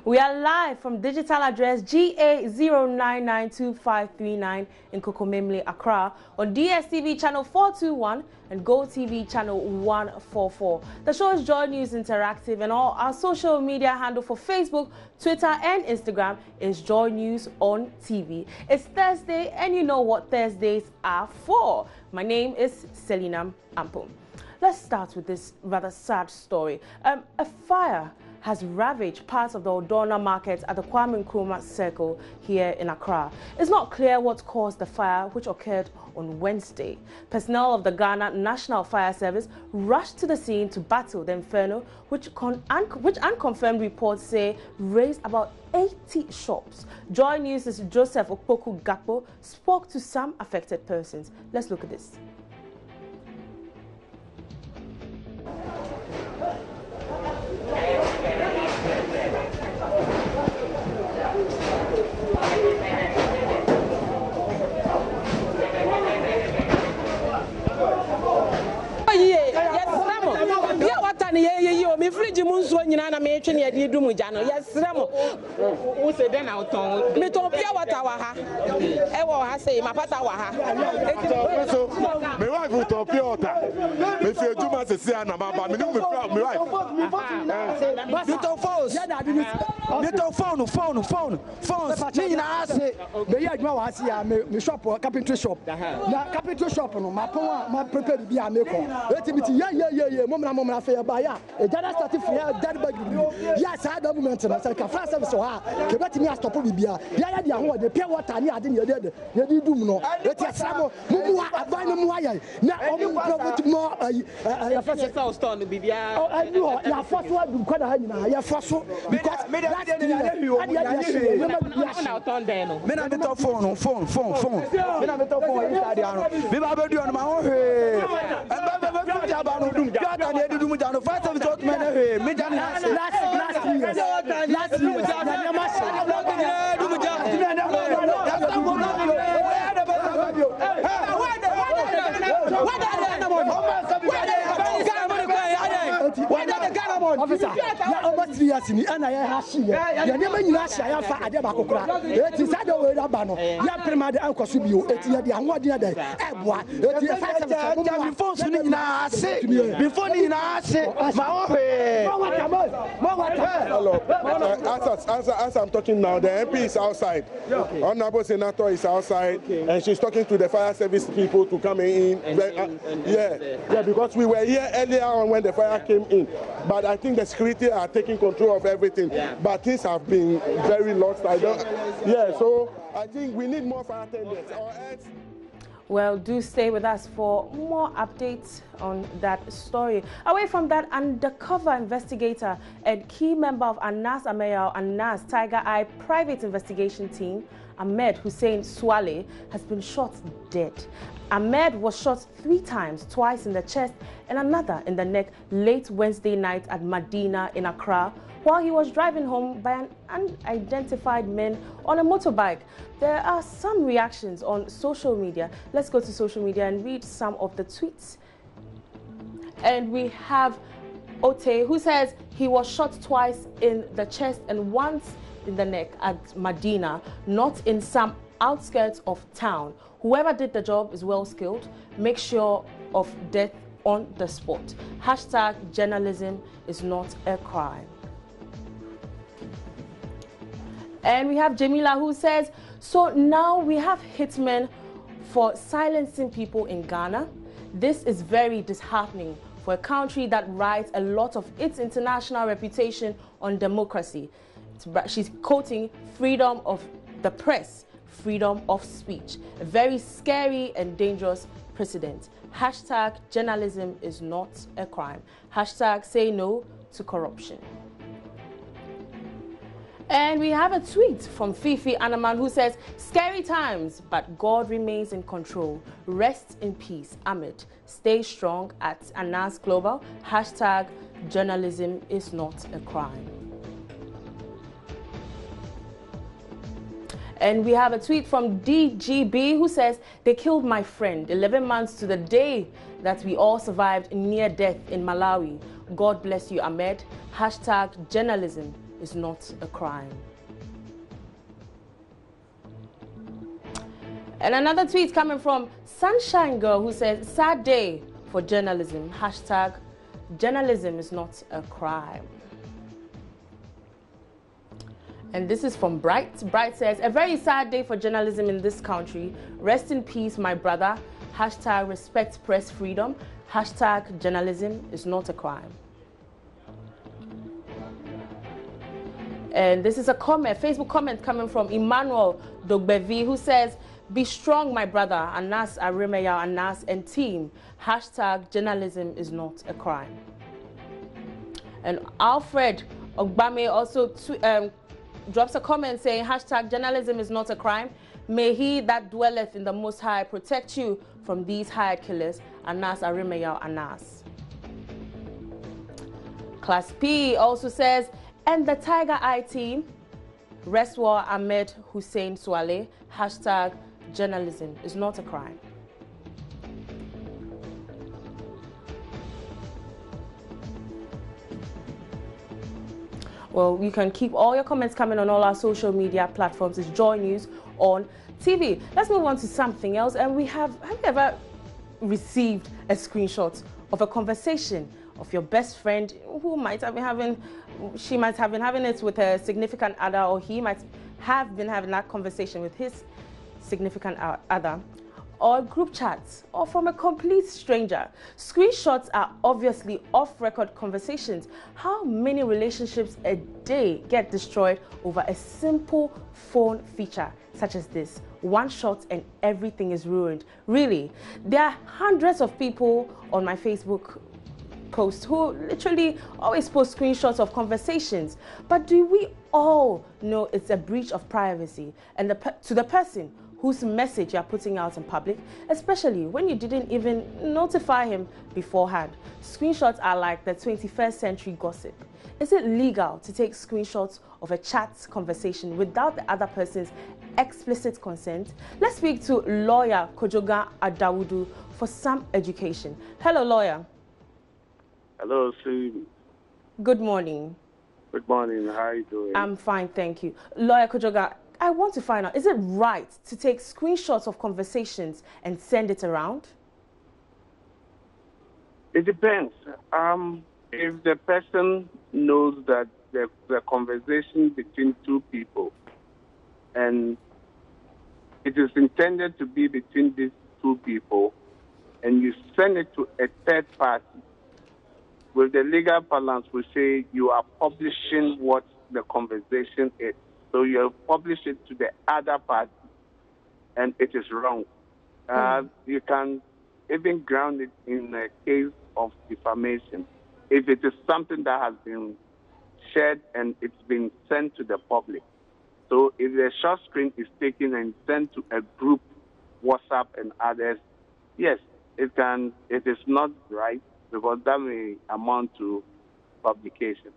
We are live from digital address GA0992539 in Kokomemle, Accra, on DSTV channel 421 and GoTV channel 144. The show is Joy News Interactive, and all our social media handle for Facebook, Twitter, and Instagram is Joy News on TV. It's Thursday, and you know what Thursdays are for. My name is Selina Ampum. Let's start with this rather sad story. A fire has ravaged parts of the Odona market at the Kwame Nkrumah Circle here in Accra. It's not clear what caused the fire, which occurred on Wednesday. Personnel of the Ghana National Fire Service rushed to the scene to battle the inferno, which unconfirmed reports say razed about 80 shops. Joy News' Joseph Okpoku Gakpo spoke to some affected persons. Let's look at this. Me fridge munso nyina na me twene ade du muja no yesre mo wo se den na uton me to pia water wa ha e wo ha sei mapata wa ha so me wife to pia water me fi ejuma se se na baba me no me wife little phone nyina ase me ya adwuma wa ase ya me shop carpentry shop na carpentry shop no ma pon ma prepare bia me ko etimiti ye momna fe ba ya e jada start free dead bag yes I government na say ka France service ha ke betimi stop bibia ya dia ho de pure water ni ade ne de dum no eti asamo mu aban mu aye na omu profit mo ya face store no bibia ya foso adu kwada ha nyina ya foso because me na uton den no me na me to phone me na me to phone inside ya no me ba be do no ma ho he ja ba no dum ja ta ne dum ja no first service to me na he me ja last year na ma sha dum ja officer na almost 3 years ni ana ya ha shi ya ne ma nyina sha ya fa ade ba kokora eti sade we raba no ya prima de ankoso bio eti ya de anwode de eboa eti fa before so ni nyina ase before ni nyina ase ma o he hello as I'm talking now, the MP is outside. Honorable Senator is outside, and she's talking to the fire service people to come in. Yeah, because we were here earlier on when the fire came in, but I think the security are taking control of everything. But things have been very lost. So I think we need more fire attendants. Or else. Well, do stay with us for more updates on that story. Away from that, undercover investigator and key member of Anas Ameyao and Nas Tiger Eye private investigation team, Ahmed Hussein Swale, has been shot dead. Ahmed was shot 3 times, twice in the chest and another in the neck late Wednesday night at Medina in Accra, while he was driving home by an unidentified man on a motorbike. There are some reactions on social media. Let's go to social media and read some of the tweets. And we have Ote, who says he was shot twice in the chest and once in the neck at Medina, not in some outskirts of town. Whoever did the job is well skilled. Make sure of death on the spot. Hashtag journalism is not a crime. And we have Jamila, who says, so now we have hitmen for silencing people in Ghana. This is very disheartening for a country that rides a lot of its international reputation on democracy. She's quoting freedom of the press, freedom of speech. A very scary and dangerous precedent. Hashtag journalism is not a crime. Hashtag say no to corruption. And we have a tweet from Fifi Anaman, who says, scary times, but God remains in control. Rest in peace, Ahmed. Stay strong at Anas Global. Hashtag journalism is not a crime. And we have a tweet from DGB, who says, they killed my friend 11 months to the day that we all survived near death in Malawi. God bless you, Ahmed. Hashtag journalism is not a crime. And another tweet coming from Sunshine Girl, who says, sad day for journalism. Hashtag journalism is not a crime. And this is from Bright. Bright says, a very sad day for journalism in this country. Rest in peace, my brother. Hashtag respect press freedom. Hashtag journalism is not a crime. And this is a comment, Facebook comment coming from Emmanuel Dogbevi, who says, be strong, my brother, Anas Arimeya, Anas and team. Hashtag journalism is not a crime. And Alfred Ogbame also drops a comment saying, hashtag journalism is not a crime. May he that dwelleth in the Most High protect you from these hired killers. Anas Arimeya, Anas. Class P also says, and the Tiger Eye team, Reswa Ahmed Hussein Swale, hashtag journalism is not a crime. Well, you can keep all your comments coming on all our social media platforms. It's Joy News on TV. Let's move on to something else. And have you ever received a screenshot of a conversation of your best friend who might have been having, she might have been having it with a significant other, or he might have been having that conversation with his significant other, or group chats, or from a complete stranger? Screenshots are obviously off-record conversations. How many relationships a day get destroyed over a simple phone feature such as this? One shot and everything is ruined. Really, there are hundreds of people on my Facebook post who literally always post screenshots of conversations. But do we all know it's a breach of privacy and to the person whose message you are putting out in public, especially when you didn't even notify him beforehand? Screenshots are like the 21st century gossip. Is it legal to take screenshots of a chat conversation without the other person's explicit consent? Let's speak to lawyer Kojoga Adawudu for some education. Hello, lawyer. Hello, Sue. Good morning. Good morning. How are you doing? I'm fine, thank you. Lawyer Kojoga, I want to find out, is it right to take screenshots of conversations and send it around? It depends. If the person knows that the conversation between two people and it is intended to be between these two people, and you send it to a third party, with the legal balance, we say you are publishing what the conversation is. So you publish it to the other party, and it is wrong. You can even ground it in a case of defamation if it is something that has been shared and it's been sent to the public. So if the short screen is taken and sent to a group, WhatsApp and others, yes, it is not right, because that may amount to publication.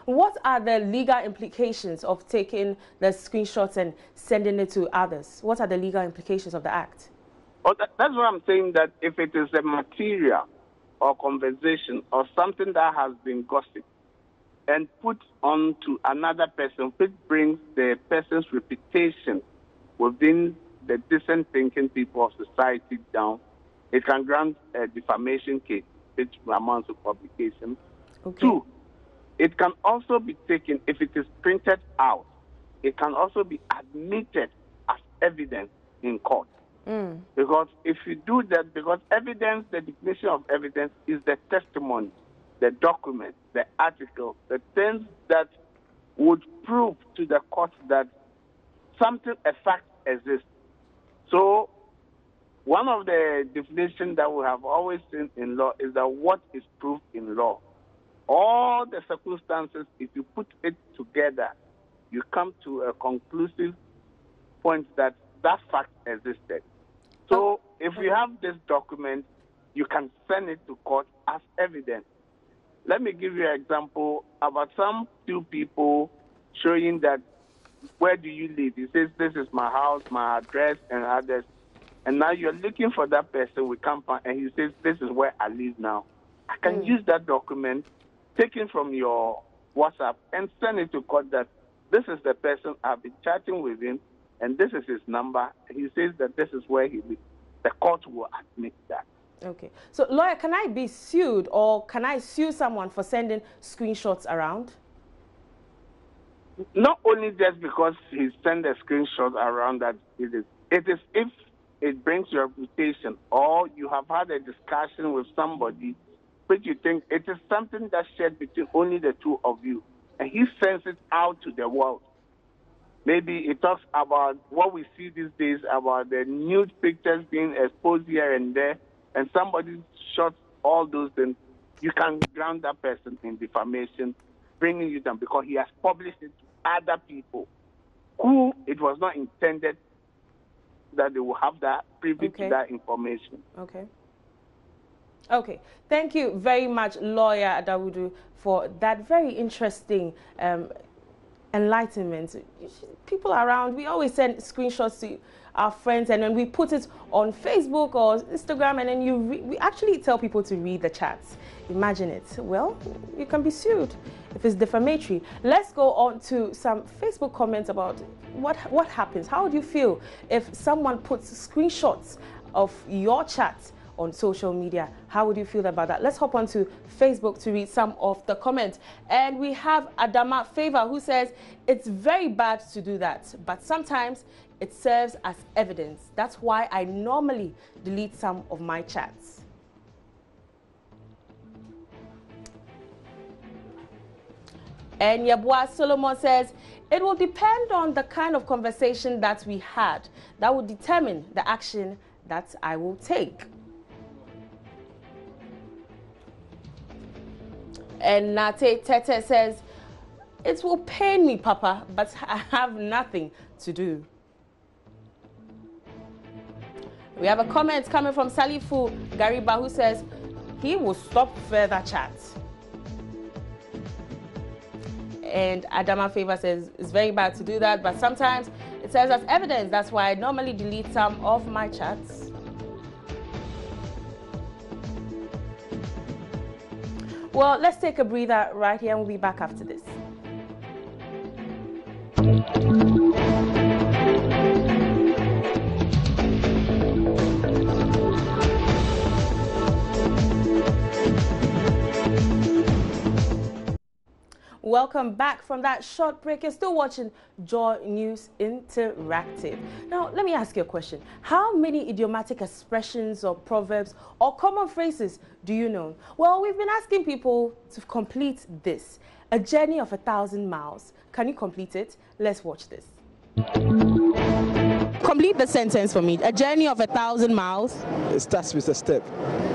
What are the legal implications of taking the screenshots and sending it to others? What are the legal implications of the act? Oh, that's what I'm saying, that if it is a material or conversation or something that has been gossiped and put on to another person, which brings the person's reputation within the decent thinking people of society down, it can grant a defamation case, which amounts to publication. Okay. 2, it can also be taken, if it is printed out, it can also be admitted as evidence in court. Because if you do that, because evidence, the definition of evidence is the testimony, the document, the article, the things that would prove to the court that something, a fact exists. So one of the definitions that we have always seen in law is that what is proof in law. All the circumstances, if you put it together, you come to a conclusive point that that fact existed. So if you have this document, you can send it to court as evidence. Let me give you an example about some two people showing that, where do you live? He says, this is my house, my address, and others. And now you're looking for that person, we can't find, and he says, this is where I live now. I can use that document taken from your WhatsApp and send it to court that this is the person, I've been chatting with him, and this is his number. He says that this is where he lives. The court will admit that. Okay. So, lawyer, can I be sued, or can I sue someone for sending screenshots around? Not only just because he sent a screenshot around that it is if it brings your reputation, or you have had a discussion with somebody which you think it is something that's shared between only the two of you, and he sends it out to the world. Maybe it talks about what we see these days about the nude pictures being exposed here and there, and somebody shots all those things. You can ground that person in defamation, bringing you down because he has published it to other people who it was not intended that they will have that privy to that information. Okay. Okay. Thank you very much, Lawyer Adawudu, for that very interesting enlightenment. People around, we always send screenshots to our friends, and then we put it on Facebook or Instagram, and then we actually tell people to read the chats. Imagine it. Well, you can be sued if it's defamatory. Let's go on to some Facebook comments about what happens. How do you feel if someone puts screenshots of your chat on social media? How would you feel about that? Let's hop on to Facebook to read some of the comments. And we have Adama Favor, who says it's very bad to do that, but sometimes it serves as evidence. That's why I normally delete some of my chats. And Yabua Solomon says, it will depend on the kind of conversation that we had. That will determine the action that I will take. And Nate Tete says, it will pain me, Papa, but I have nothing to do. We have a comment coming from Salifu Gariba, who says he will stop further chats. And Adama Favor says it's very bad to do that, but sometimes it serves as evidence. That's why I normally delete some of my chats. Well, let's take a breather right here, and we'll be back after this. Welcome back from that short break. You're still watching JoyNews Interactive. Now, let me ask you a question. How many idiomatic expressions or proverbs or common phrases do you know? Well, we've been asking people to complete this. A journey of 1,000 miles. Can you complete it? Let's watch this. Complete the sentence for me. A journey of 1,000 miles. It starts with a step.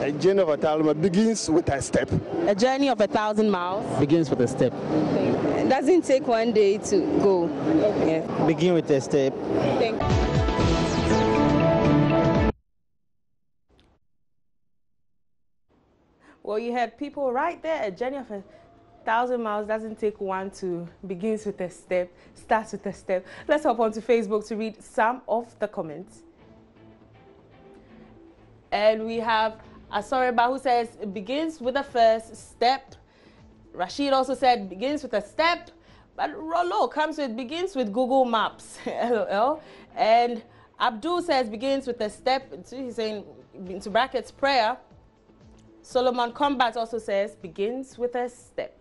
A journey of 1,000 miles begins with a step. A journey of 1,000 miles. Begins with a step. It doesn't take one day to go. Okay. Yeah. Begin with a step. Thank you. Well, you had people right there. A journey of 1,000 miles doesn't take one to, begins with a step, starts with a step. Let's hop on to Facebook to read some of the comments. And we have Asoreba, who says it begins with the first step. Rashid also said begins with a step. But Rollo comes with begins with Google Maps. LOL. And Abdul says begins with a step. He's saying into brackets prayer. Solomon Combat also says begins with a step.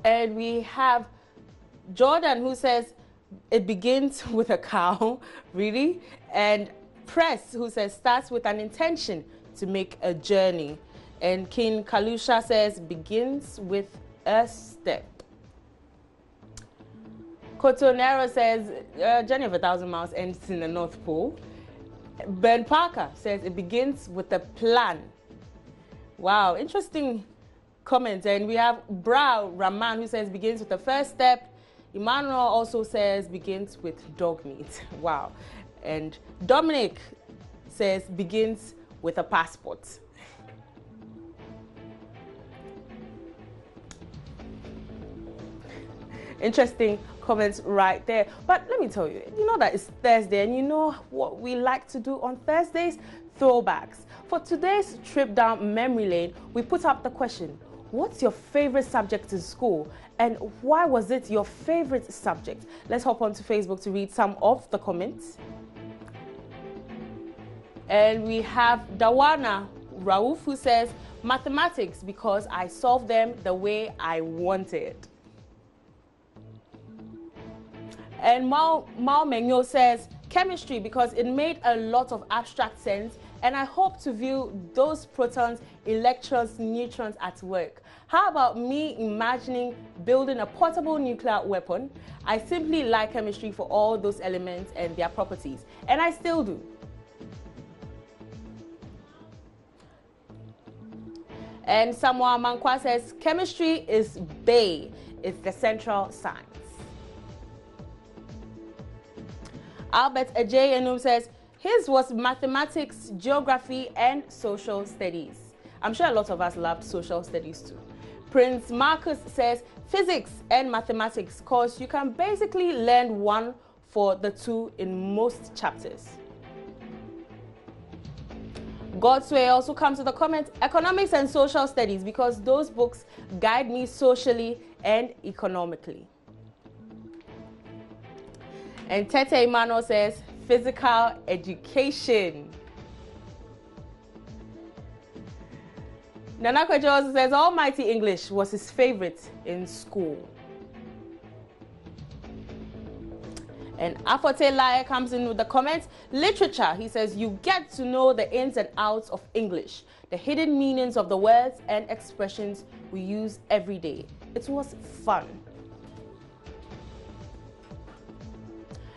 And we have Jordan, who says it begins with a cow, really? And Press, who says starts with an intention to make a journey. And King Kalusha says begins with a step. Cotonero says journey of 1,000 miles ends in the North Pole. Ben Parker says it begins with a plan. Wow, interesting comment. And we have Brow Rahman, who says begins with the first step. Emmanuel also says begins with dog meat. Wow. And Dominic says begins with a passport. Interesting comments right there. But let me tell you, you know that it's Thursday, and you know what we like to do on Thursdays? Throwbacks. For today's trip down memory lane, we put up the question, what's your favorite subject in school, and why was it your favorite subject? Let's hop onto Facebook to read some of the comments. And we have Dawana Rauf, who says, mathematics, because I solved them the way I wanted. And Mao Mengyo says, chemistry, because it made a lot of abstract sense, and I hope to view those protons, electrons, neutrons at work. How about me imagining building a portable nuclear weapon? I simply like chemistry for all those elements and their properties, and I still do. And Samoa Mankwa says, chemistry is Bay. It's the central science. Albert Ajay Enum says, his was mathematics, geography, and social studies. I'm sure a lot of us loved social studies too. Prince Marcus says, physics and mathematics, because you can basically learn one for the two in most chapters. Godsway also comes to the comment, economics and social studies, because those books guide me socially and economically. And Tete Emmanuel says, physical education. Nana Kwejo also says, Almighty English was his favorite in school. And Afote Lai comes in with the comments, literature, he says, you get to know the ins and outs of English, the hidden meanings of the words and expressions we use every day. It was fun.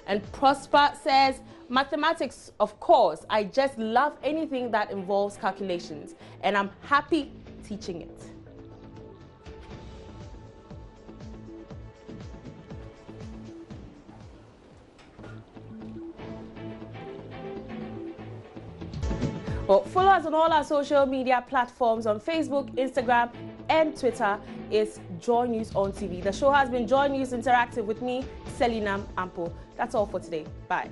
And Prosper says, mathematics, of course, I just love anything that involves calculations, and I'm happy teaching it. Well, follow us on all our social media platforms on Facebook, Instagram, and Twitter. It's Joy News on TV. The show has been Joy News Interactive with me, Selinam Ampo. That's all for today. Bye.